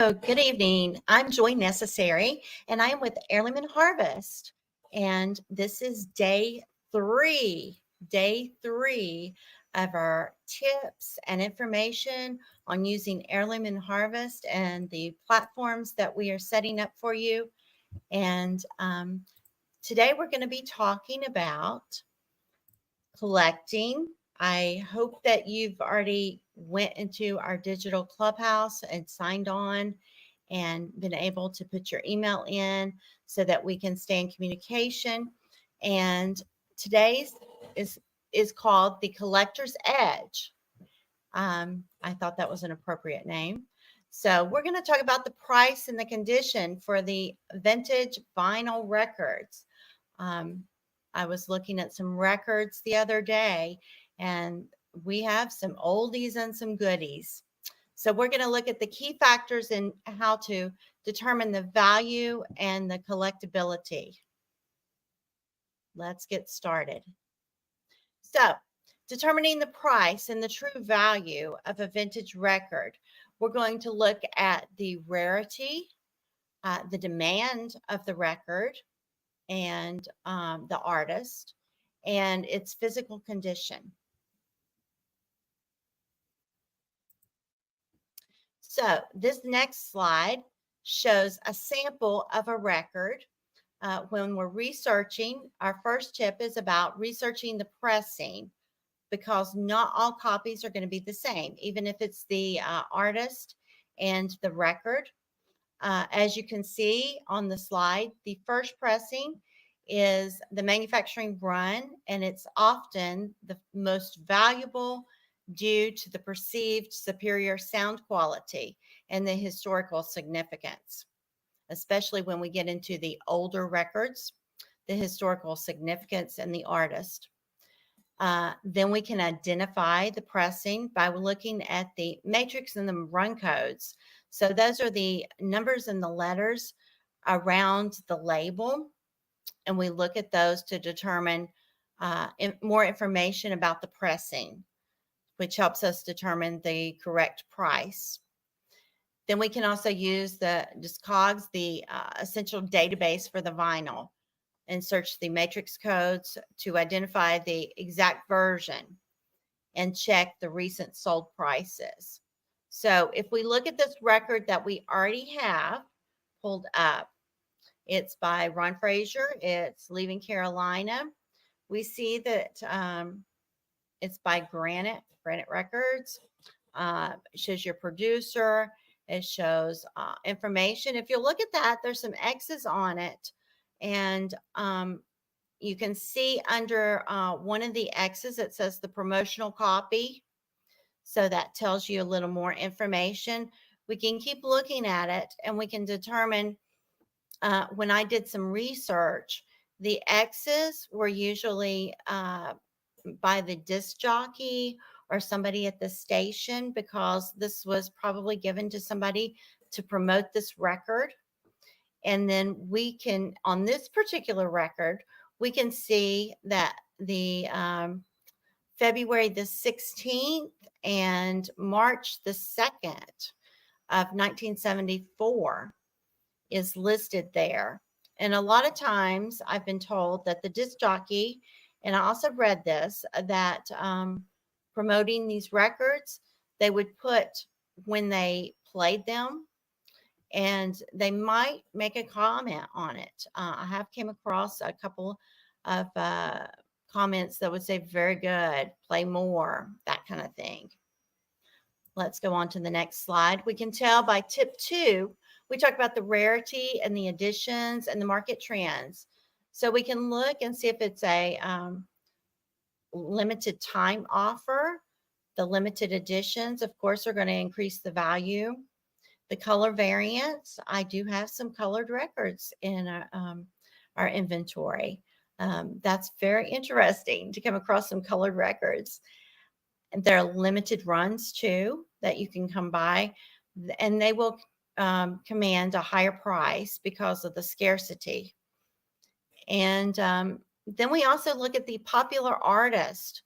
So, good evening. I'm Joy Necessary, and I am with Heirloom Harvest. And this is day three of our tips and information on using Heirloom Harvest and the platforms that we are setting up for you. And today we're going to be talking about collecting. I hope that you've already went into our digital clubhouse and signed on and been able to put your email in so that we can stay in communication. And today's is called the Collector's Edge. I thought that was an appropriate name. So we're going to talk about the price and the condition for the vintage vinyl records. Um, I was looking at some records the other day, and we have some oldies and some goodies. So we're going to look at the key factors in how to determine the value and the collectability. Let's get started. So, determining the price and the true value of a vintage record, we're going to look at the rarity, the demand of the record, and the artist, and its physical condition. So this next slide shows a sample of a record. When we're researching, our first tip is about researching the pressing because not all copies are going to be the same, even if it's the artist and the record. As you can see on the slide, the first pressing is the manufacturing run, and it's often the most valuable due to the perceived superior sound quality and the historical significance, especially when we get into the older records, the historical significance and the artist. Then we can identify the pressing by looking at the matrix and the run codes. So those are the numbers and the letters around the label. And we look at those to determine more information about the pressing, which helps us determine the correct price. Then we can also use the Discogs, the essential database for the vinyl, and search the matrix codes to identify the exact version and check the recent sold prices. So if we look at this record that we already have pulled up, it's by Ron Frazier. It's Leaving Carolina. We see that it's by Granite Records. It shows your producer. It shows information. If you look at that, there's some X's on it. And you can see under one of the X's, it says the promotional copy. So that tells you a little more information. We can keep looking at it and we can determine when I did some research, the X's were usually by the disc jockey or somebody at the station because this was probably given to somebody to promote this record. And then we can, on this particular record, we can see that the February the 16th and March the 2nd of 1974 is listed there. And a lot of times I've been told that the disc jockey, and I also read this, that promoting these records, they would put when they played them, and they might make a comment on it. I have came across a couple of comments that would say, very good, play more, that kind of thing. Let's go on to the next slide. We can tell by tip 2, we talk about the rarity and the additions and the market trends. So we can look and see if it's a limited time offer. The limited editions, of course, are going to increase the value. The color variants, I do have some colored records in our inventory. That's very interesting to come across some colored records. And there are limited runs too that you can come by, and they will command a higher price because of the scarcity. And then we also look at the popular artist.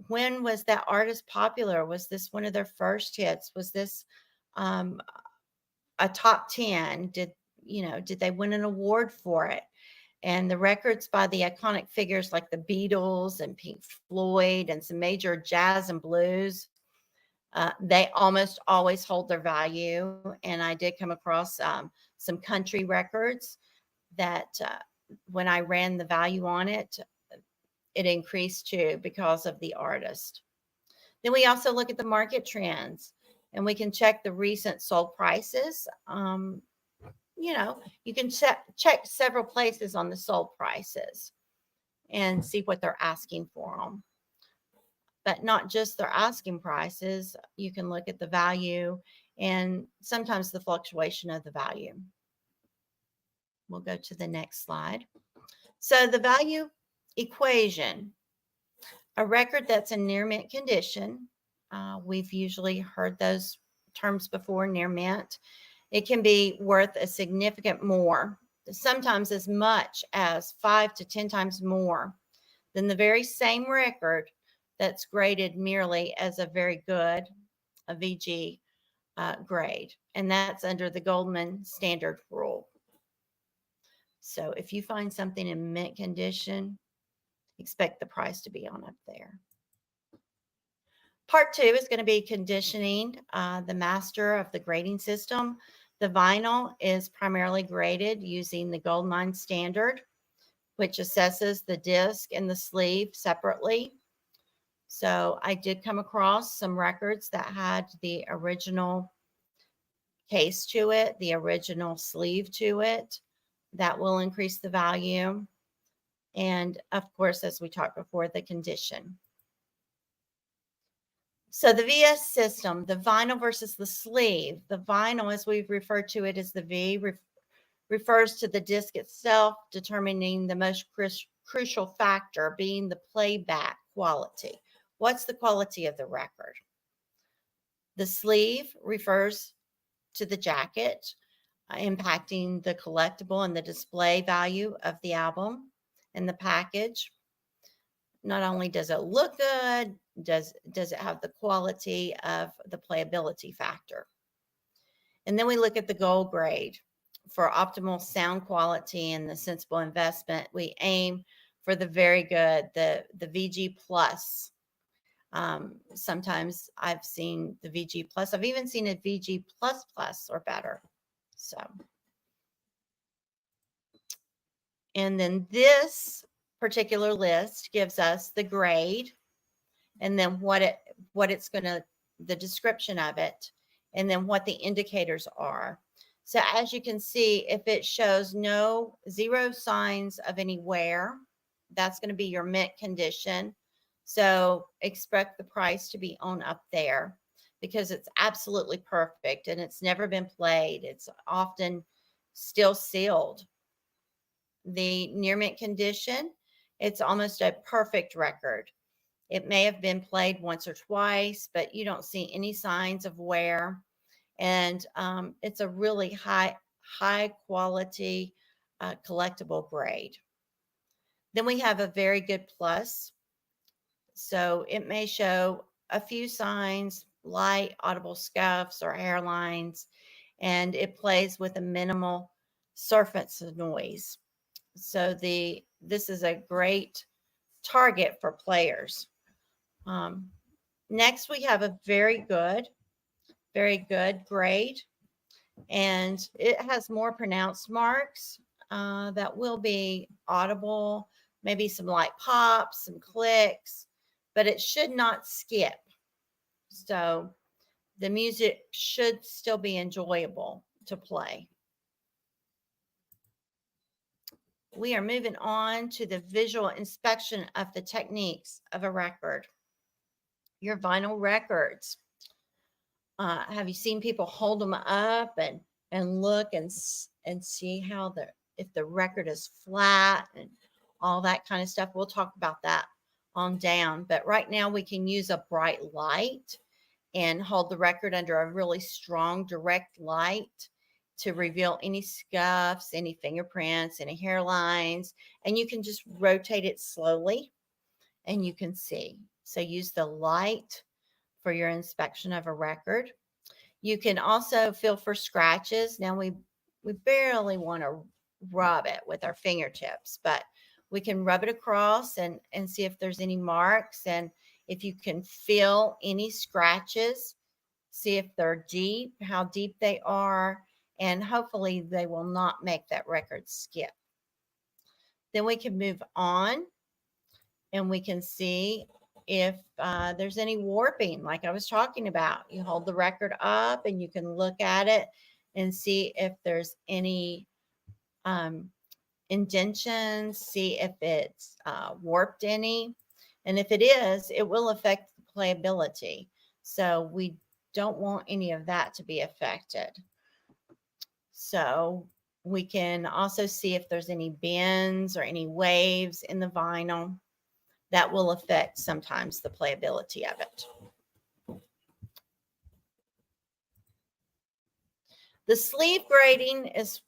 When was that artist popular? Was this one of their first hits? Was this a top 10? Did they win an award for it? And the records by the iconic figures like the Beatles and Pink Floyd and some major jazz and blues, they almost always hold their value. And I did come across some country records that when I ran the value on it, it increased too because of the artist. Then we also look at the market trends, and we can check the recent sold prices. You can check several places on the sold prices and see what they're asking for them. But not just their asking prices. You can look at the value and sometimes the fluctuation of the value. We'll go to the next slide. So the value equation, a record that's in near mint condition. We've usually heard those terms before, near mint. It can be worth a significant more, sometimes as much as 5 to 10 times more than the very same record that's graded merely as a very good, a VG grade. And that's under the Goldman Standard Rule. So if you find something in mint condition, expect the price to be on up there. Part 2 is going to be conditioning, the master of the grading system. The vinyl is primarily graded using the Goldman standard, which assesses the disc and the sleeve separately. So I did come across some records that had the original case to it, the original sleeve to it. That will increase the value. And of course, as we talked before, the condition. So the VS system, the vinyl versus the sleeve. The vinyl, as we've referred to it as the V, refers to the disc itself, determining the most crucial factor being the playback quality. What's the quality of the record? The sleeve refers to the jacket, impacting the collectible and the display value of the album. And the package, not only does it look good, does it have the quality of the playability factor. And then we look at the gold grade. For optimal sound quality and the sensible investment, we aim for the very good, the VG plus. Sometimes I've seen the VG plus. I've even seen a VG plus plus or better. So, and then this particular list gives us the grade, and then what it's going to, the description of it, and then what the indicators are. So as you can see, if it shows zero signs of any wear, that's going to be your mint condition. So expect the price to be on up there because it's absolutely perfect and it's never been played. It's often still sealed. The near mint condition, it's almost a perfect record. It may have been played once or twice, but you don't see any signs of wear. And it's a really high quality collectible grade. Then we have a very good plus. So it may show a few signs, light audible scuffs or hairlines, and it plays with a minimal surface noise. So this is a great target for players. Next, we have a very good grade, and it has more pronounced marks that will be audible, maybe some light pops, some clicks, but it should not skip. So the music should still be enjoyable to play. We are moving on to the visual inspection of the techniques of a record. Your vinyl records. Have you seen people hold them up and look and see how if the record is flat and all that kind of stuff? We'll talk about that on down. But right now we can use a bright light and hold the record under a really strong direct light to reveal any scuffs, any fingerprints, any hairlines, and you can just rotate it slowly and you can see. So use the light for your inspection of a record. You can also feel for scratches. Now we barely want to rub it with our fingertips, but we can rub it across and see if there's any marks, and if you can feel any scratches, see if they're deep, how deep they are, and hopefully they will not make that record skip. Then we can move on and we can see if there's any warping, like I was talking about. You hold the record up and you can look at it and see if there's any indentions, see if it's warped any. And if it is, it will affect the playability. So we don't want any of that to be affected. So we can also see if there's any bends or any waves in the vinyl that will affect sometimes the playability of it. The sleeve grading is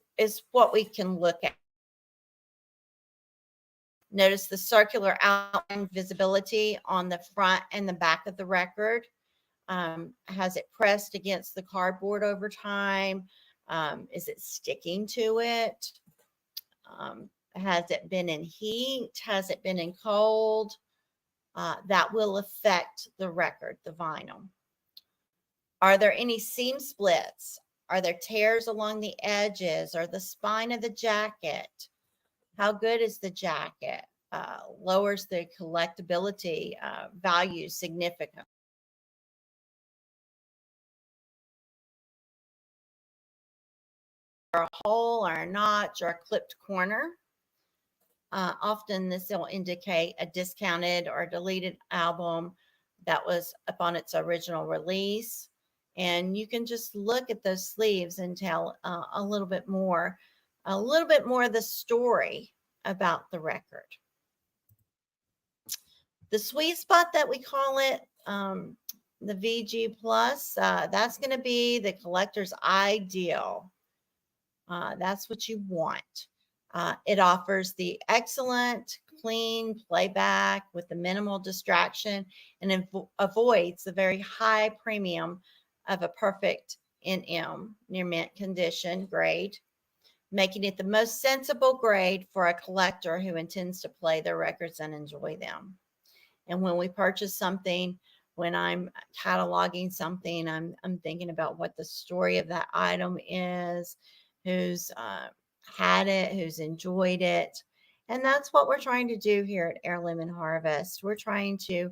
what we can look at. Notice the circular outline visibility on the front and the back of the record. Has it pressed against the cardboard over time? Is it sticking to it? Has it been in heat? Has it been in cold? That will affect the record, the vinyl. Are there any seam splits? Are there tears along the edges or the spine of the jacket? How good is the jacket? Lowers the collectability value significantly. Or a hole or a notch or a clipped corner. Often this will indicate a discounted or deleted album that was upon its original release. And you can just look at those sleeves and tell a little bit more of the story about the record. The sweet spot that we call it, the VG Plus, that's going to be the collector's ideal. That's what you want. It offers the excellent, clean playback with the minimal distraction and avoids the very high premium of a perfect NM, near mint condition grade, making it the most sensible grade for a collector who intends to play their records and enjoy them. And when we purchase something, when I'm cataloging something, I'm thinking about what the story of that item is, who's had it, who's enjoyed it. And that's what we're trying to do here at Heirloom Harvest. We're trying to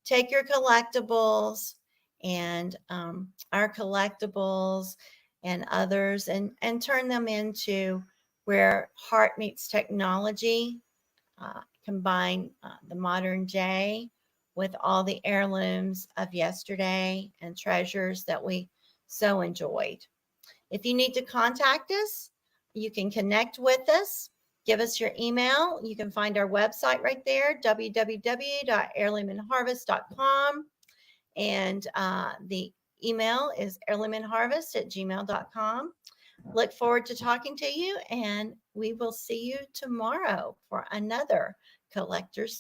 take your collectibles and our collectibles and others and turn them into where heart meets technology. Combine the modern day with all the heirlooms of yesterday and treasures that we so enjoyed. If you need to contact us, you can connect with us. Give us your email. You can find our website right there, www.heirloomandharvest.com. And the email is heirloomandharvest@gmail.com. Look forward to talking to you, and we will see you tomorrow for another collector's